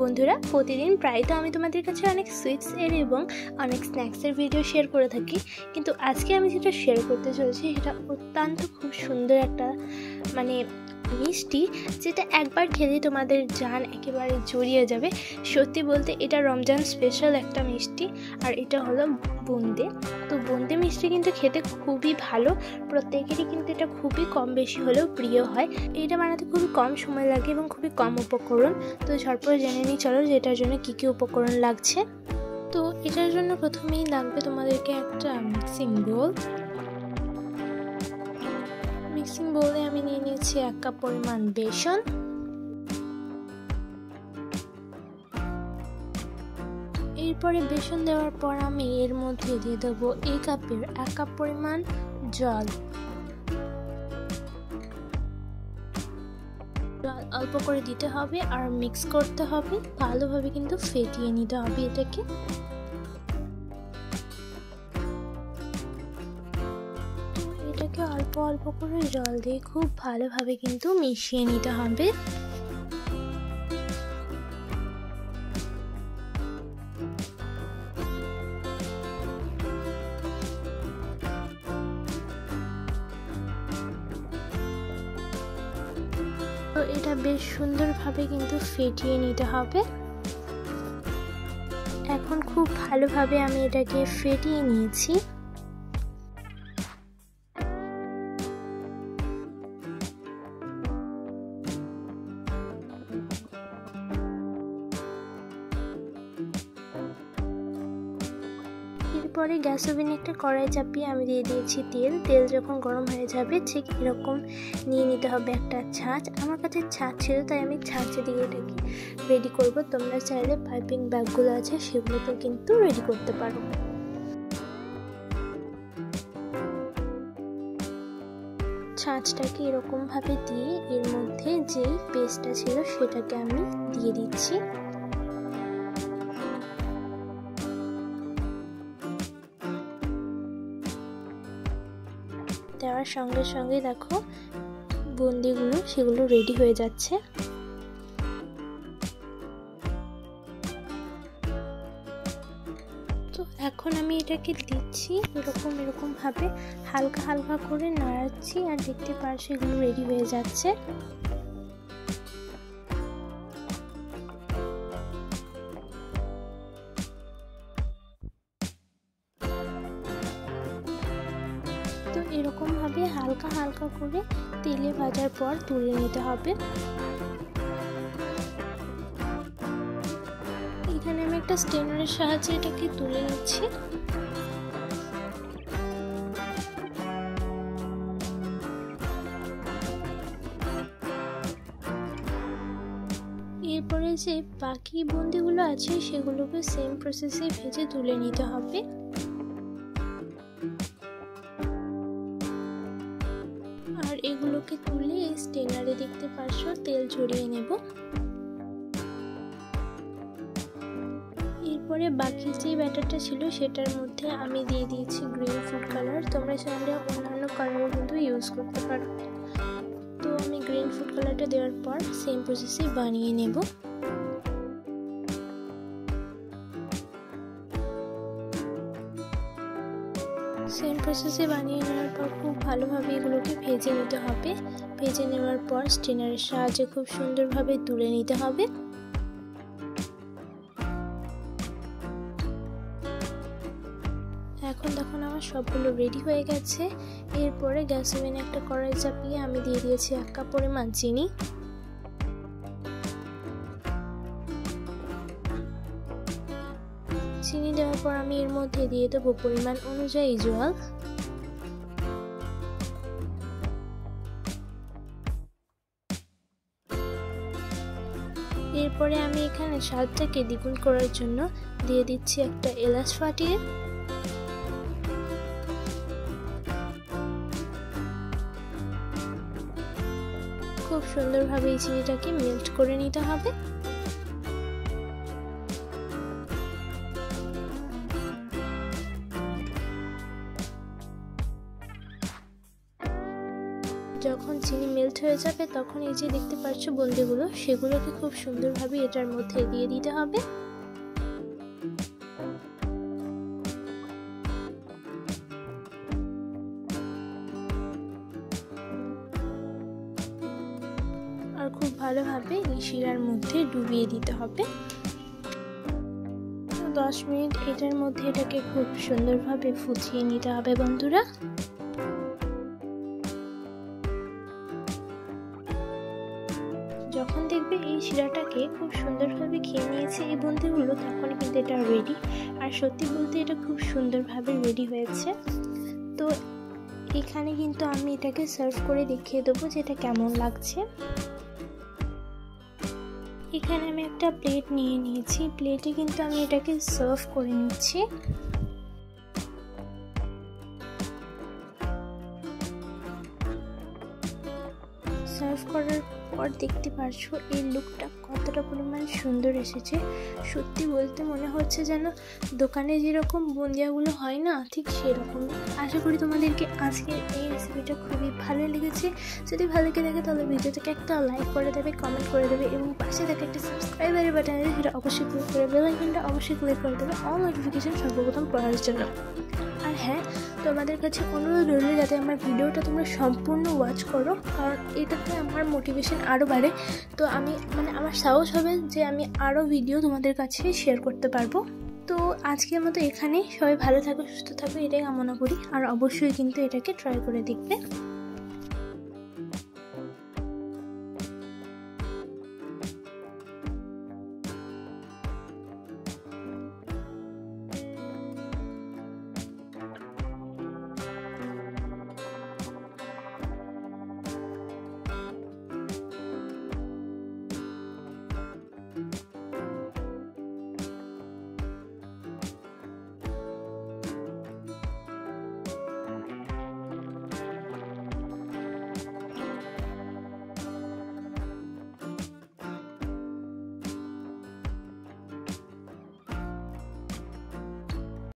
বন্ধুরা, প্রতিদিন প্রায় তো আমি তোমাদের কাছে অনেক সুইটস এর এবং অনেক স্ন্যাক্সের ভিডিও শেয়ার করে থাকি, কিন্তু আজকে আমি যেটা শেয়ার করতে চলেছি সেটা অত্যন্ত খুব সুন্দর একটা মিষ্টি, যেটা একবার খেলে তোমাদের জান একেবারে জড়িয়ে যাবে। সত্যি বলতে এটা রমজান স্পেশাল একটা মিষ্টি, আর এটা হলো বুন্দে। তো বুন্দে মিষ্টি কিন্তু খেতে খুবই ভালো, প্রত্যেকেরই কিন্তু এটা খুবই কম বেশি হলেও প্রিয় হয়। এটা বানাতে খুবই কম সময় লাগে এবং খুবই কম উপকরণ। তো ঝটপট জেনে নিই চলো যে এটার জন্য কী কী উপকরণ লাগছে। তো এটার জন্য প্রথমেই লাগবে তোমাদেরকে একটা মিক্সিং বোল। মিক্সিং বোলে আমি নিয়ে নিয়েছি 1 কাপ পরিমাণ বেসন, এরপরে বেসন দেওয়ার পর আমি এর মধ্যে দিয়ে দেবো এই কাপের 1 কাপ পরিমাণ জল। জল অল্প করে দিতে হবে আর মিক্স করতে হবে, ভালোভাবে কিন্তু ফেটিয়ে নিতে হবে এটাকে। এটাকে অল্প অল্প করে জল দিয়ে খুব ভালোভাবে কিন্তু মিশিয়ে নিতে হবে। তো এটা বেশ সুন্দরভাবে কিন্তু ফেটিয়ে নিতে হবে। এখন খুব ভালোভাবে আমি এটাকে ফেটিয়ে নিয়েছি। এরপরে গ্যাস ওভেনে একটা কড়াই চাপিয়ে আমি দিয়ে দিয়েছি তেল। তেল যখন গরম হয়ে যাবে ঠিক এরকম নিয়ে নিতে হবে একটা ছাঁচ। আমার কাছে ছাঁচ ছিল তাই আমি ছাঁচে দিয়ে এটাকে রেডি করব। তোমরা চাইলে পাইপিং ব্যাগগুলো আছে সেগুলোতে কিন্তু রেডি করতে পারো। ছাঁচটাকে এরকমভাবে দিয়ে এর মধ্যে যেই পেস্টটা ছিল সেটাকে আমি দিয়ে দিচ্ছি। দেওয়ার সঙ্গে সঙ্গে দেখো বুন্দিগুলো সেগুলো রেডি হয়ে যাচ্ছে। তো এখন আমি এটাকে দিচ্ছি এরকম ভাবে হালকা হালকা করে নাড়াচ্ছি, আর দেখতে পাচ্ছি এগুলো রেডি হয়ে যাচ্ছে। তো এরকম ভাবে হালকা হালকা করে তেলে ভাজার পর তুলে নিতে হবে। এখানে আমি একটা স্টেনারের সাহায্যে এটাকে তুলে নিচ্ছি। এরপরে যে বাকি বুন্দিগুলো আছে সেগুলোকে সেম প্রসেসে ভেজে তুলে নিতে হবে। আর এগুলোকে তুলে স্টেনারে দেখতে পাচ্ছ তেল ঝরিয়ে নেব। এরপরে বাকি যে ব্যাটারটা ছিল সেটার মধ্যে আমি দিয়ে দিয়েছি গ্রিন ফুড কালার। তোমরা চাইলে অন্যান্য কালারও কিন্তু ইউজ করতে পারো। তো আমি গ্রিন ফুড কালারটা দেওয়ার পর সেম প্রসেসে বানিয়ে নেব। সেম প্রসেসে বানিয়ে নেওয়ার পর খুব ভালোভাবে এগুলোকে ভেজে নিতে হবে। ভেজে নেওয়ার পর স্টেনারের সাহায্যে খুব সুন্দরভাবে তুলে নিতে হবে। এখন দেখুন আমার সবগুলো রেডি হয়ে গেছে। এরপরে গ্যাস ওভেনে একটা কড়াই চাপিয়ে আমি দিয়ে দিয়েছি 1 কাপ পরিমাণ চিনি। চিনি দেওয়ার পর আমি এর মধ্যে দিয়ে দেবো পরিমাণ অনুযায়ী জল। এরপরে আমি এখানে স্বাদটাকে দ্বিগুণ করার জন্য দিয়ে দিচ্ছি একটা এলাচ ফাটিয়ে। খুব সুন্দরভাবে এই চিনিটাকে মেল্ট করে নিতে হবে। যখন চিনি মেল্ট হয়ে যাবে তখন এই যে দেখতে পাচ্ছ বুন্দিগুলো, সেগুলোকে খুব সুন্দরভাবে এটার মধ্যে দিয়ে দিতে হবে। আর খুব ভালোভাবে এই শিরার মধ্যে ডুবিয়ে দিতে হবে। 10 মিনিট এটার মধ্যে এটাকে খুব সুন্দরভাবে ফুটিয়ে নিতে হবে বন্ধুরা। যখন দেখবে এই শিরাটাকে খুব সুন্দরভাবে খেয়ে নিয়েছে এই বুন্দিগুলো, তখন কিন্তু এটা রেডি। আর সত্যি বলতে এটা খুব সুন্দরভাবে রেডি হয়েছে। তো এখানে কিন্তু আমি এটাকে সার্ভ করে দেখিয়ে দেবো যে এটা কেমন লাগছে। এখানে আমি একটা প্লেট নিয়ে নিয়েছি, প্লেটে কিন্তু আমি এটাকে সার্ভ করে নিচ্ছি। সার্ভ করার পর দেখতে পারছো এই লুকটা কতটা পরিমাণ সুন্দর এসেছে। সত্যি বলতে মনে হচ্ছে যেন দোকানে যেরকম বুন্দিয়াগুলো হয় না, ঠিক সেরকম। আশা করি তোমাদেরকে আজকের এই রেসিপিটা খুবই ভালো লেগেছে। যদি ভালো লেগে থাকে তাহলে ভিডিওটাকে একটা লাইক করে দেবে, কমেন্ট করে দেবে এবং পাশে থাকা একটা সাবস্ক্রাইবারের বাটন আছে সেটা অবশ্যই ক্লিক করে বেল আইকনটা অবশ্যই ক্লিক করে দেবে অল নোটিফিকেশন সর্বপ্রথম পাওয়ার জন্য। আর হ্যাঁ, তোমাদের কাছে অনুরোধ রইল যাতে আমার ভিডিওটা তোমরা সম্পূর্ণ ওয়াচ করো, কারণ এটাতে আমার মোটিভেশন আরও বাড়ে। তো আমি আমার সাহস হবে যে আমি আরও ভিডিও তোমাদের কাছে শেয়ার করতে পারবো। তো আজকের মতো এখানেই। সবাই ভালো থাকো, সুস্থ থাকো, এটাই কামনা করি। আর অবশ্যই কিন্তু এটাকে ট্রাই করে দেখবে।